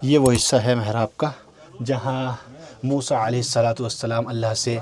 ये वो हिस्सा है महराब का जहाँ मूसा अलैहिस्सलातु वस्सलाम अल्लाह से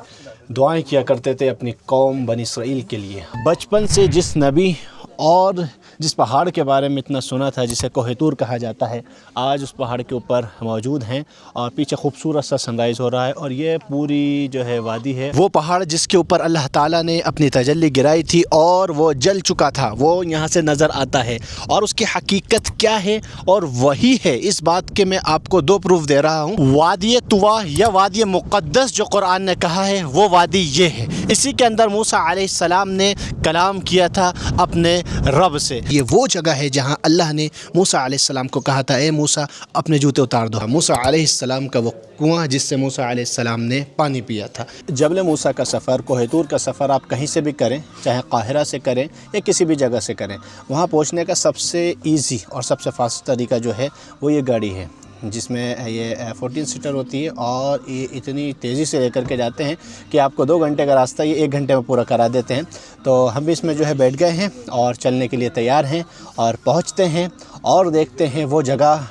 दुआएं किया करते थे अपनी कौम बनी इसराइल के लिए। बचपन से जिस नबी और जिस पहाड़ के बारे में इतना सुना था जिसे कोह तूर कहा जाता है, आज उस पहाड़ के ऊपर मौजूद हैं और पीछे खूबसूरत सा सनराइज़ हो रहा है। और ये पूरी जो है वादी है, वो पहाड़ जिसके ऊपर अल्लाह ताला ने अपनी तजल्ली गिराई थी और वो जल चुका था, वो यहाँ से नज़र आता है। और उसकी हकीकत क्या है और वही है, इस बात के मैं आपको दो प्रूफ दे रहा हूँ। वादी तुवा या वादी मुक़द्दस जो कुरान ने कहा है वो वादी ये है। इसी के अंदर मूसा अलैहिस्सलाम ने कलाम किया था अपने रब से। ये वो जगह है जहाँ अल्लाह ने मूसा अलैहिस्सलाम को कहा था, ए मूसा अपने जूते उतार दो। मूसा अलैहिस्सलाम का वो कुआं जिससे मूसा अलैहिस्सलाम ने पानी पिया था। जबल मूसा का सफ़र, कोह तूर का सफ़र आप कहीं से भी करें, चाहे काहिरा से करें या किसी भी जगह से करें, वहाँ पहुँचने का सबसे ईजी और सबसे फास्ट तरीका जो है वो ये गाड़ी है जिसमें ये 14 सीटर होती है और ये इतनी तेज़ी से लेकर के जाते हैं कि आपको 2 घंटे का रास्ता ये 1 घंटे में पूरा करा देते हैं। तो हम भी इसमें जो है बैठ गए हैं और चलने के लिए तैयार हैं और पहुंचते हैं और देखते हैं वो जगह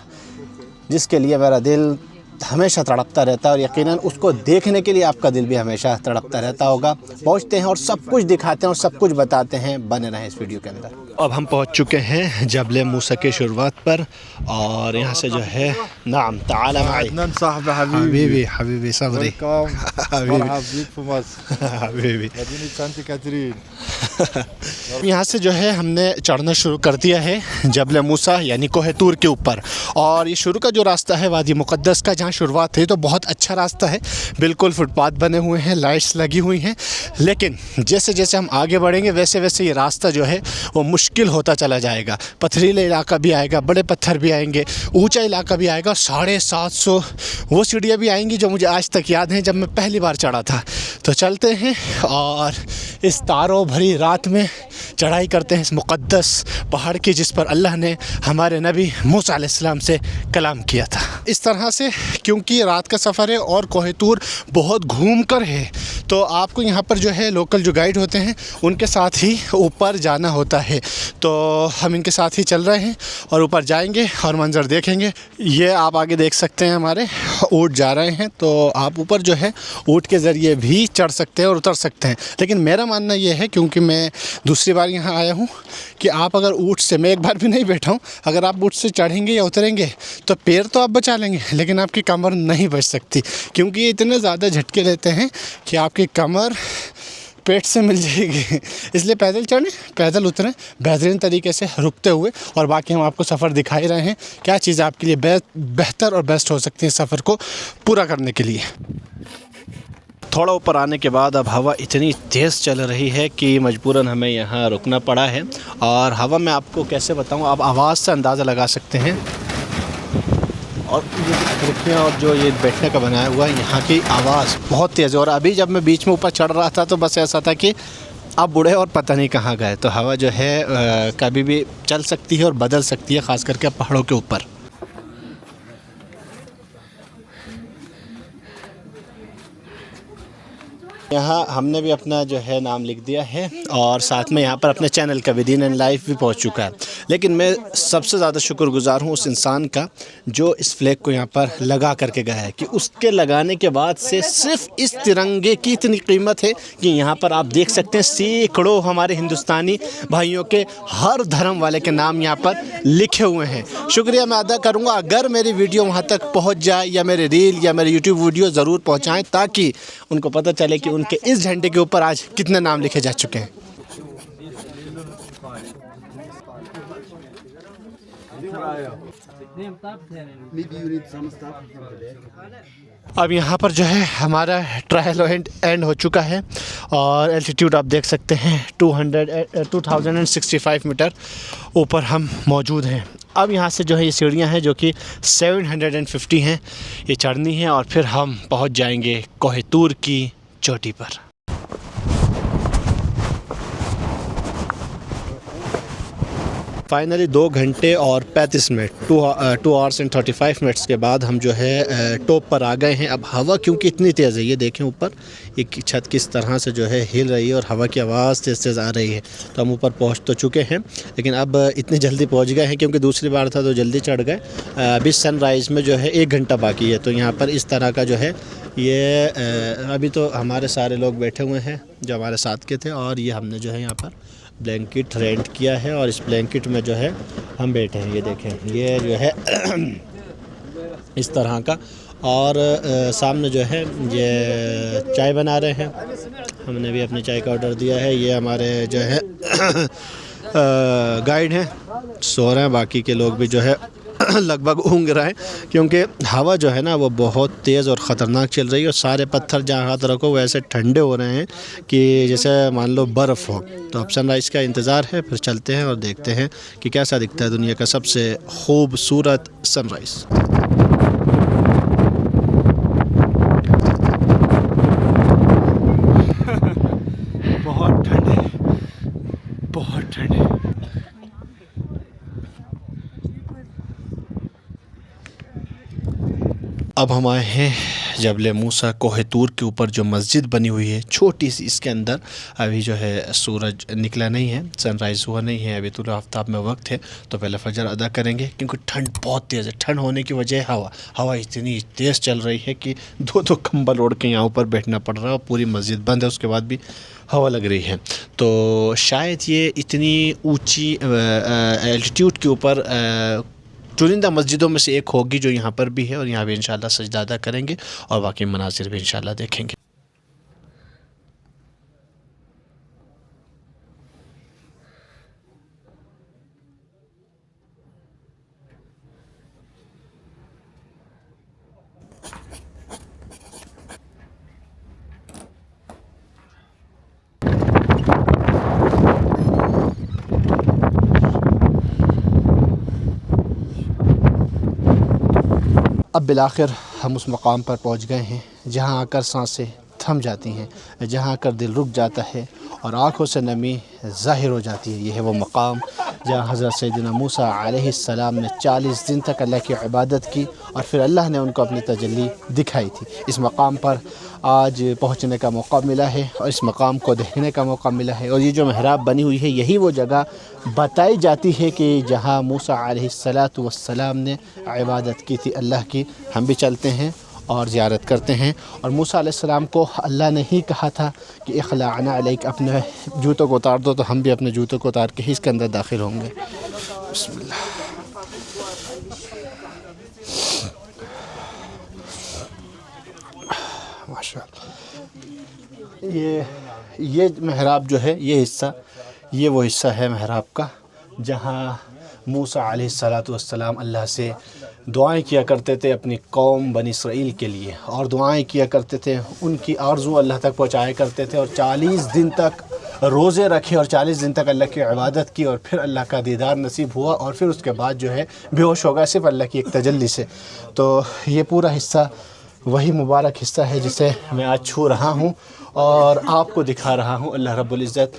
जिसके लिए मेरा दिल हमेशा तड़पता रहता है और यकीनन उसको देखने के लिए आपका दिल भी हमेशा तड़पता रहता होगा। पहुंचते हैं और सब कुछ दिखाते हैं और सब कुछ बताते हैं, बने रहें इस वीडियो के अंदर। अब हम पहुंच चुके हैं जबल मूसा के शुरुआत पर और यहाँ से जो है नाम ताला हबीबी हबीबी सबरी हबीबी यहाँ से जो है हमने चढ़ना शुरू कर दिया है जबल मूसा यानी कोह तूर के ऊपर। और ये शुरू का जो रास्ता है वादी मुक़द्दस का, जहाँ शुरुआत है, तो बहुत अच्छा रास्ता है, बिल्कुल फुटपाथ बने हुए हैं, लाइट्स लगी हुई हैं। लेकिन जैसे जैसे हम आगे बढ़ेंगे वैसे वैसे ये रास्ता जो है वो मुश्किल होता चला जाएगा। पथरीला इलाका भी आएगा, बड़े पत्थर भी आएंगे, ऊंचा इलाका भी आएगा, 750 वो सीढ़ियाँ भी आएंगी जो मुझे आज तक याद हैं जब मैं पहली बार चढ़ा था। तो चलते हैं और इस तारों भरी रात में चढ़ाई करते हैं इस मुक़द्दस पहाड़ की जिस पर अल्लाह ने हमारे नबी मूसा अलैहिस्सलाम से कलाम किया था। इस तरह से क्योंकि रात का सफ़र है और कोह तूर बहुत घूम कर है, तो आपको यहाँ पर जो है लोकल जो गाइड होते हैं उनके साथ ही ऊपर जाना होता है। तो हम इनके साथ ही चल रहे हैं और ऊपर जाएंगे और मंज़र देखेंगे। ये आप आगे देख सकते हैं हमारे ऊँट जा रहे हैं, तो आप ऊपर जो है ऊँट के ज़रिए भी चढ़ सकते हैं और उतर सकते हैं। लेकिन मेरा मानना ये है, क्योंकि मैं दूसरी बार यहाँ आया हूँ, कि आप अगर ऊँट से, मैं एक बार भी नहीं बैठा हूँ, अगर आप ऊँट से चढ़ेंगे या उतरेंगे तो पैर तो आप बचा लेंगे लेकिन आपकी कमर नहीं बच सकती, क्योंकि ये इतने ज़्यादा झटके लेते हैं कि आपकी कमर पेट से मिल जाएगी। इसलिए पैदल चढ़ें, पैदल उतरें बेहतरीन तरीके से रुकते हुए। और बाकी हम आपको सफ़र दिखा ही रहे हैं, क्या चीज़ आपके लिए बेहतर और बेस्ट हो सकती है सफ़र को पूरा करने के लिए। थोड़ा ऊपर आने के बाद अब हवा इतनी तेज़ चल रही है कि मजबूरन हमें यहाँ रुकना पड़ा है। और हवा मैं आपको कैसे बताऊँ, आप आवाज़ से अंदाज़ा लगा सकते हैं। और ये खिड़कियाँ और जो ये बैठने का बनाया हुआ है, यहाँ की आवाज़ बहुत तेज़ है। और अभी जब मैं बीच में ऊपर चढ़ रहा था तो बस ऐसा था कि आप बूढ़े और पता नहीं कहाँ गए। तो हवा जो है कभी भी चल सकती है और बदल सकती है, ख़ास करके पहाड़ों के ऊपर। यहाँ हमने भी अपना जो है नाम लिख दिया है और साथ में यहाँ पर अपने चैनल का भी दीन एंड लाइफ भी पहुँच चुका है। लेकिन मैं सबसे ज़्यादा शुक्रगुज़ार हूँ उस इंसान का जो इस फ्लैग को यहाँ पर लगा करके गया है, कि उसके लगाने के बाद से सिर्फ इस तिरंगे की इतनी कीमत है कि यहाँ पर आप देख सकते हैं सैकड़ों हमारे हिंदुस्तानी भाइयों के हर धर्म वाले के नाम यहाँ पर लिखे हुए हैं। शुक्रिया मैं अदा करूँगा अगर मेरी वीडियो वहाँ तक पहुँच जाए, या मेरे रील या मेरे यूट्यूब वीडियो ज़रूर पहुँचाएँ, ताकि उनको पता चले कि उनके इस झंडे के ऊपर आज कितने नाम लिखे जा चुके हैं। अब यहाँ पर जो है हमारा ट्रायल एंड हो चुका है और एल्टीट्यूड आप देख सकते हैं 2065 मीटर ऊपर हम मौजूद हैं। अब यहाँ से जो है ये सीढ़ियाँ हैं जो कि 750 हैं, ये चढ़नी है और फिर हम पहुँच जाएंगे कोह तूर की चोटी पर। फाइनली 2 घंटे और 35 मिनट 2 आवर्स एंड 35 मिनट्स के बाद हम जो है टॉप पर आ गए हैं। अब हवा क्योंकि इतनी तेज़ है, ये देखें ऊपर एक छत किस तरह से जो है हिल रही है और हवा की आवाज़ तेज़ तेज़ आ रही है। तो हम ऊपर पहुंच तो चुके हैं, लेकिन अब इतनी जल्दी पहुंच गए हैं क्योंकि दूसरी बार था तो जल्दी चढ़ गए। अभी सनराइज़ में जो है 1 घंटा बाकी है। तो यहाँ पर इस तरह का जो है ये अभी तो हमारे सारे लोग बैठे हुए हैं जो हमारे साथ के थे, और ये हमने जो है यहाँ पर ब्लैंकेट रेंट किया है और इस ब्लैंकेट में जो है हम बैठे हैं। ये देखें, ये जो है इस तरह का। और सामने जो है ये चाय बना रहे हैं, हमने भी अपनी चाय का ऑर्डर दिया है। ये हमारे जो है गाइड हैं, सो रहे हैं, बाकी के लोग भी जो है लगभग ऊँग रहे हैं क्योंकि हवा जो है ना वो बहुत तेज़ और ख़तरनाक चल रही है और सारे पत्थर जहाँ हाथ रखो वैसे ठंडे हो रहे हैं कि जैसे मान लो बर्फ़ हो। तो अब सनराइज़ का इंतज़ार है, फिर चलते हैं और देखते हैं कि कैसा दिखता है दुनिया का सबसे खूबसूरत सनराइज़। बहुत ठंड है, बहुत ठंड है। अब हम आए हैं जबल मूसा कोह तूर के ऊपर जो मस्जिद बनी हुई है छोटी सी, इसके अंदर अभी जो है सूरज निकला नहीं है, सनराइज़ हुआ नहीं है, अभी तुल आफ्ताब में वक्त है। तो पहले फजर अदा करेंगे क्योंकि ठंड बहुत तेज़ है। ठंड होने की वजह हवा इतनी तेज़ चल रही है कि दो कंबल ओढ़ के यहाँ ऊपर बैठना पड़ रहा है और पूरी मस्जिद बंद है, उसके बाद भी हवा लग रही है। तो शायद ये इतनी ऊंची एल्टीट्यूड के ऊपर चुनिंदा मस्जिदों में से एक होगी जो यहाँ पर भी है, और यहाँ भी इंशाल्लाह सजदा अदा करेंगे और बाकी मनासिर भी इंशाल्लाह देखेंगे। अब बिलाखिर हम उस मकाम पर पहुंच गए हैं जहां आकर सांसें थम जाती हैं, जहां आकर दिल रुक जाता है और आँखों से नमी ज़ाहिर हो जाती है। ये है वो मकाम जहाँ हज़रत सैयदना मूसा अलैहिस्सलाम ने 40 दिन तक अल्लाह की इबादत की और फिर अल्लाह ने उनको अपनी तजल्ली दिखाई थी। इस मकाम पर आज पहुँचने का मौका मिला है और इस मकाम को देखने का मौका मिला है। और ये जो महराब बनी हुई है यही वो जगह बताई जाती है कि जहाँ मूसा अलैहिस्सलातु वस्सलाम ने इबादत की थी अल्लाह की। हम भी चलते हैं और ज़ियारत करते हैं। और मूसा अलैहिस्सलाम को अल्लाह ने ही कहा था कि इख़लाअना अलैक, अपने जूतों को उतार दो, तो हम भी अपने जूतों को उतार के ही इसके अंदर दाखिल होंगे। बिस्मिल्लाह। माशाअल्लाह। ये महराब जो है, ये हिस्सा, ये वो हिस्सा है महराब का जहाँ मूसा अलैहिस्सलातु वस्सलाम अल्लाह से दुआएं किया करते थे अपनी कौम बनी इसराइल के लिए, और दुआएं किया करते थे, उनकी आरज़ू अल्लाह तक पहुँचाया करते थे और 40 दिन तक रोज़े रखे और 40 दिन तक अल्लाह की इबादत की और फिर अल्लाह का दीदार नसीब हुआ और फिर उसके बाद जो है बेहोश हो गया सिर्फ अल्लाह की एक तजल्ली से। तो ये पूरा हिस्सा वही मुबारक हिस्सा है जिसे मैं आज छू रहा हूँ और आपको दिखा रहा हूँ। अल्लाह रब्बुल इज़्ज़त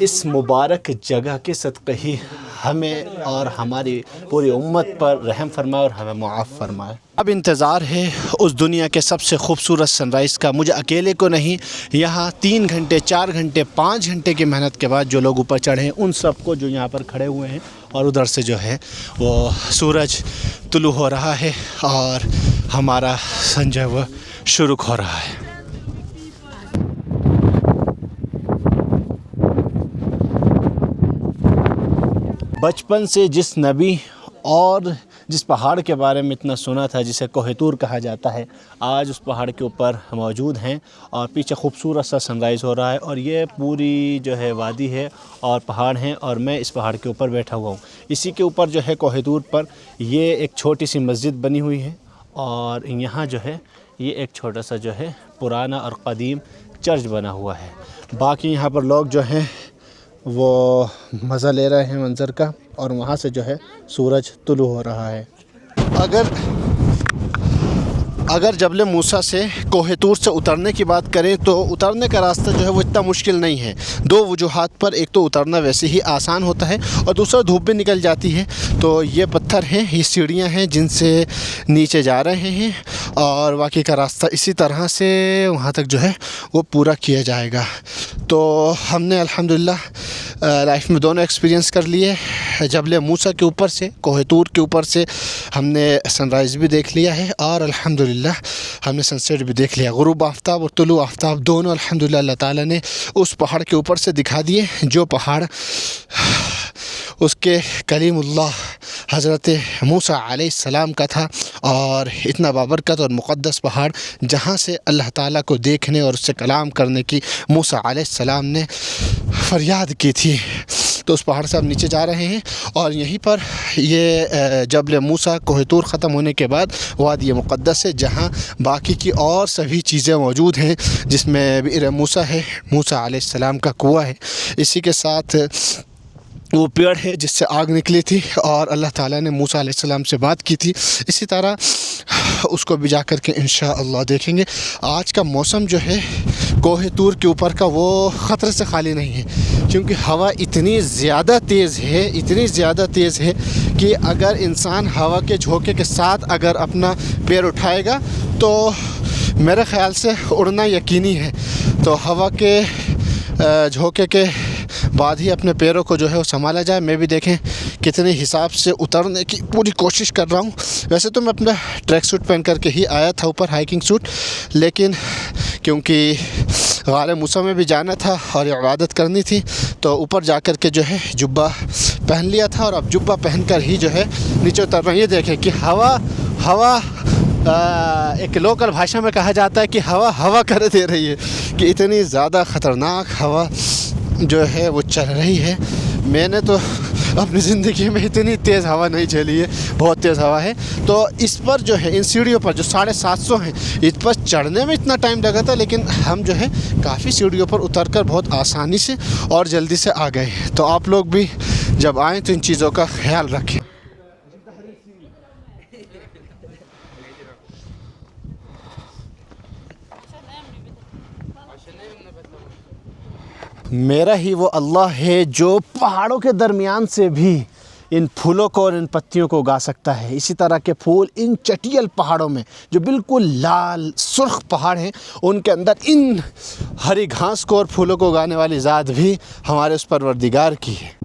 इस मुबारक जगह के सदक़े ही हमें और हमारी पूरी उम्मत पर रहम फरमाए और हमें मुआफ़ फरमाए। अब इंतज़ार है उस दुनिया के सबसे खूबसूरत सनराइज़ का। मुझे अकेले को नहीं, यहाँ 3 घंटे 4 घंटे 5 घंटे की मेहनत के बाद जो लोग ऊपर चढ़े हैं उन सबको जो यहाँ पर खड़े हुए हैं, और उधर से जो है वो सूरज तुलू हो रहा है और हमारा संजय वो शुरू हो रहा है। बचपन से जिस नबी और जिस पहाड़ के बारे में इतना सुना था जिसे कोह तूर कहा जाता है, आज उस पहाड़ के ऊपर मौजूद हैं और पीछे खूबसूरत सा सनराइज़ हो रहा है। और ये पूरी जो है वादी है और पहाड़ हैं और मैं इस पहाड़ के ऊपर बैठा हुआ हूँ। इसी के ऊपर जो है कोह तूर पर ये एक छोटी सी मस्जिद बनी हुई है और यहाँ जो है ये एक छोटा सा जो है पुराना और क़दीम चर्च बना हुआ है। बाकी यहाँ पर लोग जो हैं वो मज़ा ले रहे हैं मंज़र का, और वहाँ से जो है सूरज तुलू हो रहा है। अगर जबल मूसा से कोह तूर से उतरने की बात करें तो उतरने का रास्ता जो है वो इतना मुश्किल नहीं है। दो वजूहात पर, एक तो उतरना वैसे ही आसान होता है और दूसरा धूप भी निकल जाती है। तो ये पत्थर हैं, ये सीढ़ियाँ हैं जिनसे नीचे जा रहे हैं और बाकी का रास्ता इसी तरह से वहाँ तक जो है वो पूरा किया जाएगा। तो हमने अल्हम्दुलिल्लाह लाइफ में दोनों एक्सपीरियंस कर लिए। जबल मूसा के ऊपर से, कोह तूर के ऊपर से हमने सनराइज़ भी देख लिया है और अल्हम्दुलिल्लाह हमने सनसेट भी देख लिया। गुरूब आफ्ताब और तुलू आफ्ताब दोनों अल्हम्दुलिल्लाह अल्लाह ताला ने उस पहाड़ के ऊपर से दिखा दिए, जो पहाड़ उसके कलीमुल्लाह हज़रत मूसा अलैहिस्सलाम का था। और इतना बाबरकत और मुक़द्दस पहाड़ जहाँ से अल्लाह ताला को देखने और उससे कलाम करने की मूसा अलैहिस्सलाम ने फ़रियाद की थी। तो उस पहाड़ से हम नीचे जा रहे हैं और यहीं पर ये जबल मूसा कोह तूर ख़त्म होने के बाद वादी मुक़द्दस है, जहाँ बाकी की और सभी चीज़ें मौजूद हैं, जिसमें बि'r मूसा है, मूसा अलैहिस्सलाम का कुआँ है, इसी के साथ वो पेड़ है जिससे आग निकली थी और अल्लाह ताला ने मूसा अलैहिस्सलाम से बात की थी। इसी तरह उसको भी जा कर के इंशाअल्लाह देखेंगे। आज का मौसम जो है कोह तूर के ऊपर का वो ख़तरे से खाली नहीं है, क्योंकि हवा इतनी ज़्यादा तेज़ है, इतनी ज़्यादा तेज़ है कि अगर इंसान हवा के झोंके के साथ अगर अपना पैर उठाएगा तो मेरे ख़्याल से उड़ना यकीनी है। तो हवा के झोंके के बाद ही अपने पैरों को जो है वो संभाला जाए। मैं भी देखें कितने हिसाब से उतरने की पूरी कोशिश कर रहा हूँ। वैसे तो मैं अपना ट्रैक सूट पहन करके ही आया था ऊपर, हाइकिंग सूट, लेकिन क्योंकि गारे मूसा में भी जाना था और इबादत करनी थी तो ऊपर जा कर के जो है जुब्बा पहन लिया था और अब जुब्बा पहन कर ही जो है नीचे उतर रहा हूँ। ये देखें कि हवा एक लोकल भाषा में कहा जाता है कि हवा कर दे रही है, कि इतनी ज़्यादा ख़तरनाक हवा जो है वो चल रही है। मैंने तो अपनी ज़िंदगी में इतनी तेज़ हवा नहीं झेली है, बहुत तेज़ हवा है। तो इस पर जो है, इन सीढ़ियों पर जो 750 हैं, इस पर चढ़ने में इतना टाइम लगा था, लेकिन हम जो है काफ़ी सीढ़ियों पर उतरकर बहुत आसानी से और जल्दी से आ गए। तो आप लोग भी जब आएँ तो इन चीज़ों का ख्याल रखें। मेरा ही वो अल्लाह है जो पहाड़ों के दरमियान से भी इन फूलों को और इन पत्तियों को उगा सकता है। इसी तरह के फूल इन चटियल पहाड़ों में, जो बिल्कुल लाल सुर्ख पहाड़ हैं, उनके अंदर इन हरी घास को और फूलों को उगाने वाली ज़ात भी हमारे उस परवरदिगार की है।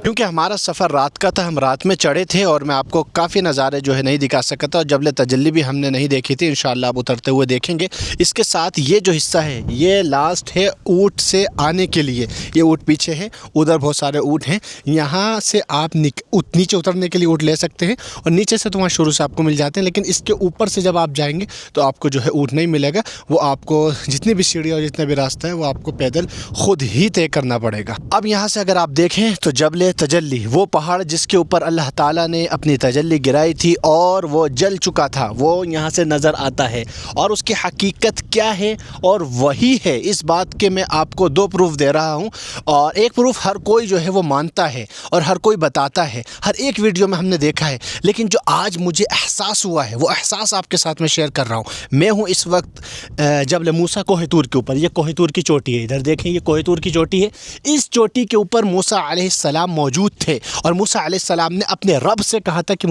क्योंकि हमारा सफ़र रात का था, हम रात में चढ़े थे और मैं आपको काफ़ी नज़ारे जो है नहीं दिखा सका था और जबल तजल्ली भी हमने नहीं देखी थी। इंशाअल्लाह आप उतरते हुए देखेंगे। इसके साथ ये जो हिस्सा है ये लास्ट है ऊँट से आने के लिए। ये ऊँट पीछे है, उधर बहुत सारे ऊँट हैं। यहाँ से आप नीचे उतरने के लिए ऊँट ले सकते हैं और नीचे से तो वहाँ शुरू से आपको मिल जाते हैं, लेकिन इसके ऊपर से जब आप जाएँगे तो आपको जो है ऊँट नहीं मिलेगा। वो आपको जितनी भी सीढ़ी और जितना भी रास्ता है वो आपको पैदल ख़ुद ही तय करना पड़ेगा। अब यहाँ से अगर आप देखें तो जबल तजल्ली, वो पहाड़ जिसके ऊपर अल्लाह ताला ने अपनी तजल्ली गिराई थी और वो जल चुका था, वो यहाँ से नज़र आता है। और उसकी हकीकत क्या है और वही है, इस बात के मैं आपको 2 प्रूफ दे रहा हूँ। और एक प्रूफ हर कोई जो है वो मानता है और हर कोई बताता है, हर एक वीडियो में हमने देखा है, लेकिन जो आज मुझे एहसास हुआ है वो एहसास आपके साथ में शेयर कर रहा हूँ। मैं हूँ इस वक्त जबल मूसा कोह तूर के ऊपर। ये कोह तूर की चोटी है, इधर देखें ये कोह तूर की चोटी है। इस चोटी के ऊपर मूसा अलैहिस्सलाम मौजूद थे और मूसा अलैहिस्सलाम ने अपने रब से कहा था कि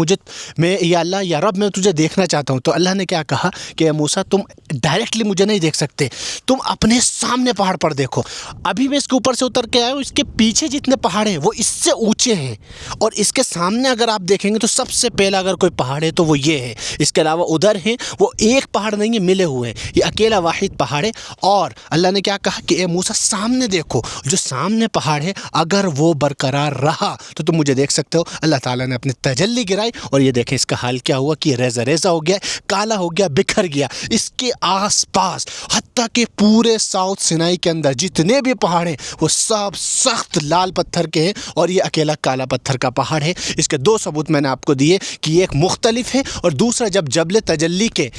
मैं या अल्लाह या रब मैं तुझे देखना चाहता हूँ। तो अल्लाह ने क्या कहा कि मूसा तुम डायरेक्टली मुझे नहीं देख सकते, तुम अपने सामने पहाड़ पर देखो। अभी मैं इसके ऊपर से उतर के आया हूँ, इसके पीछे जितने पहाड़ हैं वो इससे ऊंचे हैं और इसके सामने अगर आप देखेंगे तो सबसे पहला अगर कोई पहाड़ है तो वो ये है। इसके अलावा उधर हैं, वो एक पहाड़ नहीं है, मिले हुए हैं, ये अकेला वाहिद पहाड़ है। और अल्लाह ने क्या कहा कि ए मूसा सामने देखो, जो सामने पहाड़ है अगर वो बरकरार रहा तो तुम मुझे देख सकते हो। अल्लाह ताला ने अपनी तजल्ली गिराई और ये देखें इसका हाल क्या हुआ कि रेज़ा रेज़ा हो गया, काला हो गया, बिखर गया। इसके आसपास हत्ता के पूरे साउथ सिनाई के अंदर जितने भी पहाड़ हैं वो सब सख्त लाल पत्थर के हैं और ये अकेला काला पत्थर का पहाड़ है। इसके दो सबूत मैंने आपको दिए कि एक मुख्तलिफ है और दूसरा जब जबले तजल्ली के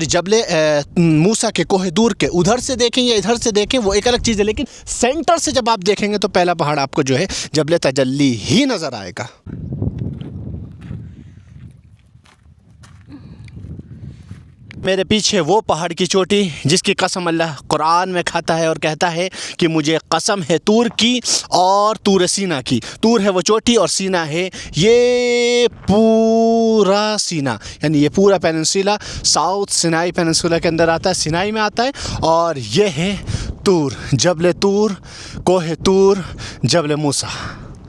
जबले मूसा के कोह दूर के उधर से देखें या इधर से देखें वो एक अलग चीज़ है, लेकिन सेंटर से जब आप देखेंगे तो पहला पहाड़ आपको जो है जबले तजल्ली ही नज़र आएगा। मेरे पीछे वो पहाड़ की चोटी जिसकी कसम अल्लाह कुरान में खाता है और कहता है कि मुझे कसम है तूर की और तूर सीना की। तूर है वो चोटी और सीना है ये पूरा सीना, यानी ये पूरा पेनिनसुला साउथ सिनाई पेनिनसुला के अंदर आता है, सिनाई में आता है। और ये है तूर, जबल तूर, कोह तूर, जबल मूसा।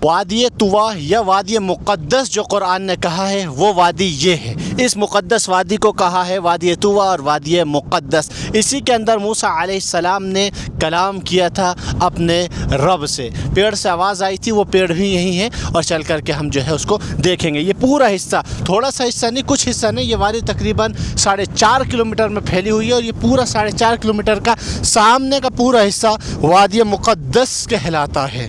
वादी तुवा या वादी मुक़द्दस जो कुरान ने कहा है वो वादी ये है। इस मुक़द्दस वादी को कहा है वादी तुवा और वादी मुक़द्दस। इसी के अंदर मूसा अलैहिस्सलाम ने कलाम किया था अपने रब से। पेड़ से आवाज़ आई थी, वो पेड़ भी यही है और चल कर के हम जो है उसको देखेंगे। ये पूरा हिस्सा, थोड़ा सा हिस्सा नहीं, कुछ हिस्सा नहीं, ये वादी तकरीबन 4.5 किलोमीटर में फैली हुई है और ये पूरा 4.5 किलोमीटर का सामने का पूरा हिस्सा वादी मुक़द्दस कहलाता है।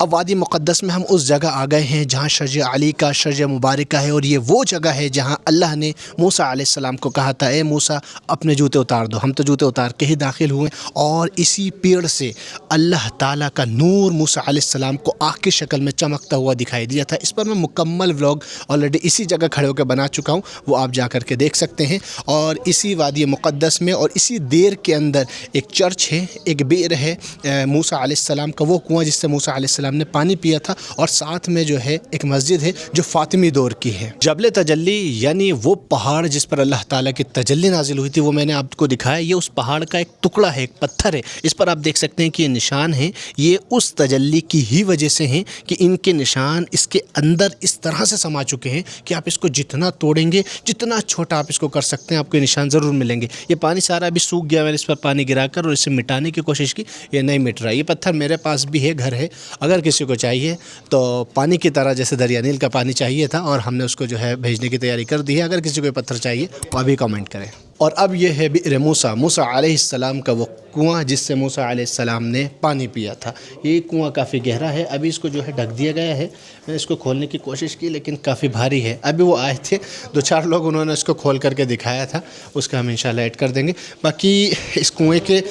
अब वादी मुक़द्दस में हम उस जगह आ गए हैं जहाँ शर्ज अली का शर्ज मुबारक है और ये वो जगह है जहाँ अल्लाह ने मूसा अलैहिस्सलाम को कहा था, ए मूसा अपने जूते उतार दो। हम तो जूते उतार के ही दाखिल हुए और इसी पेड़ से अल्लाह ताला का नूर मूसा अलैहिस्सलाम को आग की शक्ल में चमकता हुआ दिखाई दिया था। इस पर मैं मुकम्मल व्लॉग ऑलरेडी इसी जगह खड़े होकर बना चुका हूँ, वो आप जा कर के देख सकते हैं। और इसी वादी मुक़द्दस में और इसी देर के अंदर एक चर्च है, एक बेर है मूसा अलैहिस्सलाम का, वो कुआँ जिससे मूसा अलैहिस्सलाम ने पानी पिया था, और साथ में जो है एक मस्जिद है जो फातिमी दौर की है। जबल तजल्ली यानी वो पहाड़ जिस पर अल्लाह ताला की तजल्ली नाजिल हुई थी, वो मैंने आपको दिखाया। ये उस पहाड़ का एक टुकड़ा है, एक पत्थर है। इस पर आप देख सकते हैं कि ये निशान है, ये उस तजल्ली की ही वजह से हैं कि इनके निशान इसके अंदर इस तरह से समा चुके हैं कि आप इसको जितना तोड़ेंगे, जितना छोटा आप इसको कर सकते हैं, आपको निशान ज़रूर मिलेंगे। ये पानी सारा अभी सूख गया, मैंने इस पर पानी गिराकर और इसे मिटाने की कोशिश की, ये नहीं मिट रहा। ये पत्थर मेरे पास भी है, घर है, अगर किसी को चाहिए तो पानी की तरह जैसे दरिया नील का पानी चाहिए था और हमने उसको जो है भेजने की तैयारी कर दी है। अगर किसी को पत्थर चाहिए तो अभी कमेंट करें। और अब ये है बि'r मूसा, मूसा अलैहिस्सलाम का वो कुआं जिससे मूसा अलैहिस्सलाम ने पानी पिया था। ये कुआं काफ़ी गहरा है, अभी इसको जो है ढक दिया गया है। मैंने इसको खोलने की कोशिश की लेकिन काफ़ी भारी है। अभी वो आए थे 2-4 लोग, उन्होंने इसको खोल करके दिखाया था, उसका हम इंशाल्लाह ऐड कर देंगे। बाकी इस कुएँ के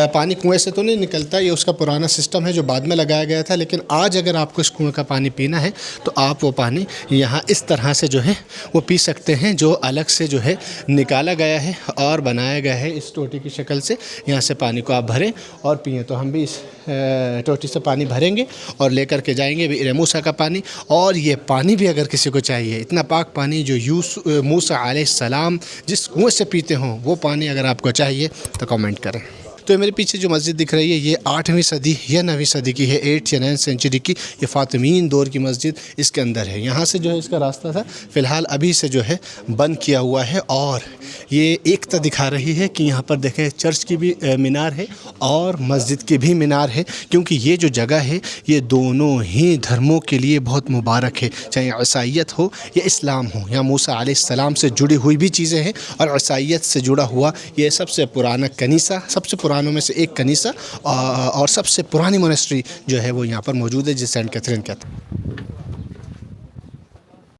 पानी कुएँ से तो नहीं निकलता, ये उसका पुराना सिस्टम है जो बाद में लगाया गया था। लेकिन आज अगर आपको इस कुएँ का पानी पीना है तो आप वो पानी यहाँ इस तरह से जो है वो पी सकते हैं, जो अलग से जो है निकाला गया है और बनाया गया है इस टोटी की शक्ल से। यहाँ से पानी को आप भरें और पिएँ। तो हम भी इस टोटी से पानी भरेंगे और लेकर के जाएंगे बि'r मूसा का पानी। और ये पानी भी अगर किसी को चाहिए, इतना पाक पानी जो मूसा अलैहिस्सलाम जिस कुएँ से पीते हों, वो पानी अगर आपको चाहिए तो कमेंट करें। तो मेरे पीछे जो मस्जिद दिख रही है ये 8वीं सदी या 9वीं सदी की है, 8th या 9th सेंचुरी की। ये फातिमीन दौर की मस्जिद इसके अंदर है। यहाँ से जो है इसका रास्ता था, फ़िलहाल अभी से जो है बंद किया हुआ है। और ये एकता दिखा रही है कि यहाँ पर देखें चर्च की भी मीनार है और मस्जिद की भी मीनार है, क्योंकि ये जो जगह है ये दोनों ही धर्मों के लिए बहुत मुबारक है, चाहे ईसाईयत हो या इस्लाम हो। यहाँ मूसा अलैहिस्सलाम से जुड़ी हुई भी चीज़ें हैं और ईसाईयत से जुड़ा हुआ ये सबसे पुराना कनीसा, सबसे पुरानों में से एक कनीसा और सबसे पुरानी मोनेस्ट्री जो है वो यहाँ पर मौजूद है, जिसे सेंट कैथरीन कहते हैं।